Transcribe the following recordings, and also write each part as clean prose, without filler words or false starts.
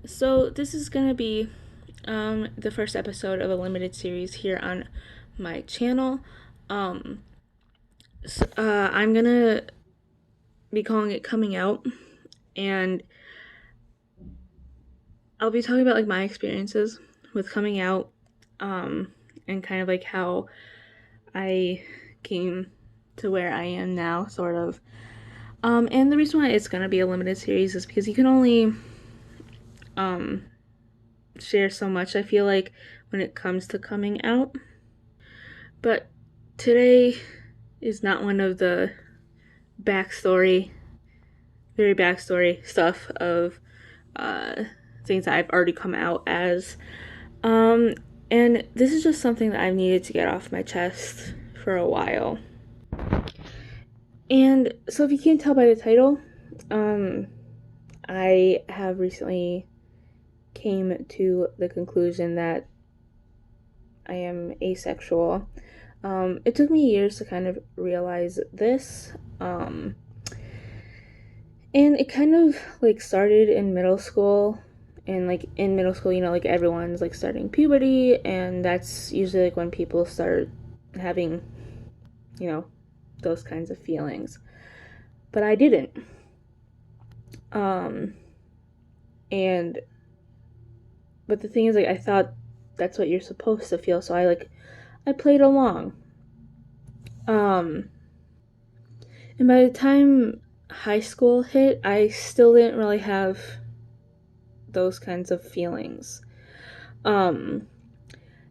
So this is gonna be the first episode of a limited series here on my channel. I'm gonna be calling it Coming Out, and I'll be talking about like my experiences with coming out, and kind of like how I came to where I am now, sort of. And the reason why it's gonna be a limited series is because you can only um share so much, I feel like, when it comes to coming out. But today is not one of the backstory, very backstory stuff of uh, things that I've already come out as. Um, and this is just something that I've needed to get off my chest for a while. And so, if you can't tell by the title, I have recently came to the conclusion that I am asexual. It took me years to kind of realize this. And it kind of like started in middle school. And like in middle school, like everyone's like starting puberty, and that's usually like when people start having, you know, those kinds of feelings. But I didn't. Um, and but the thing is, like, I thought that's what you're supposed to feel, so I played along. Um, and by the time high school hit, I still didn't really have those kinds of feelings. Um,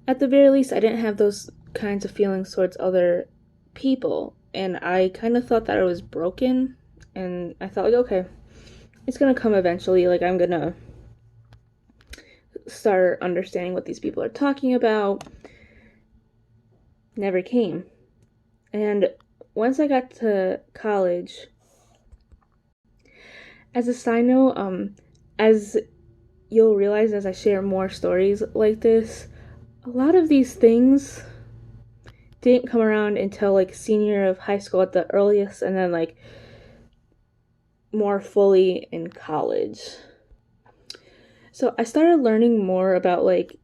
at the very least, I didn't have those kinds of feelings towards other people, and I kind of thought that I was broken, and I thought, like, okay, it's gonna come eventually, like, I'm gonna start understanding what these people are talking about. Never came. And once I got to college, as a side note, as you'll realize as I share more stories like this, a lot of these things didn't come around until like senior year of high school at the earliest, and then like more fully in college. So I started learning more about like,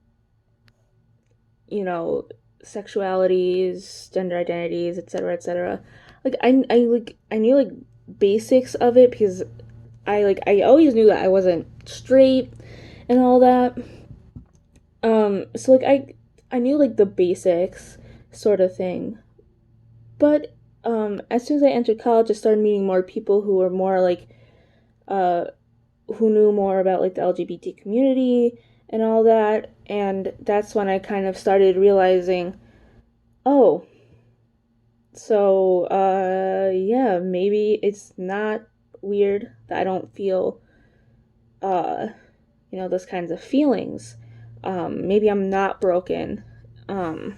sexualities, gender identities, etc., etc. Like I knew like basics of it because I always knew that I wasn't straight and all that. So like I knew like the basics sort of thing. But as soon as I entered college, I started meeting more people who were more like uh who knew more about like the LGBT community and all that, and that's when I kind of started realizing, oh, so yeah, maybe it's not weird that I don't feel uh those kinds of feelings. Maybe I'm not broken. Um,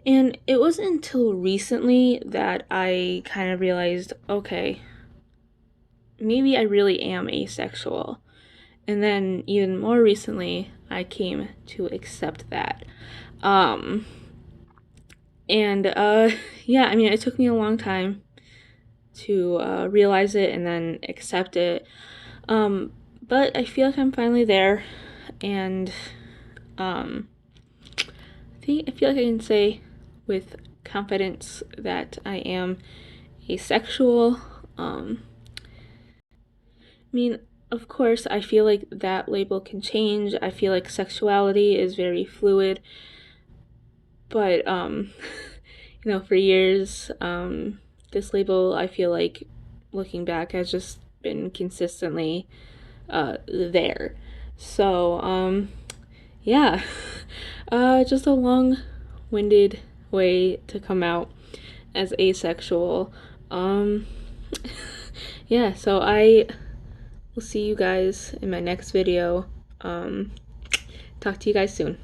and it wasn't until recently that I kind of realized, okay, maybe I really am asexual. And then even more recently, I came to accept that. Um, and yeah, I mean, it took me a long time to realize it and then accept it. But I feel like I'm finally there, and I feel like I can say with confidence that I am asexual. I mean, of course, I feel like that label can change. I feel like sexuality is very fluid, but for years, this label, I feel like, looking back, has just been consistently there. So yeah, just a long-winded way to come out as asexual. Um, yeah, so I will see you guys in my next video. Talk to you guys soon.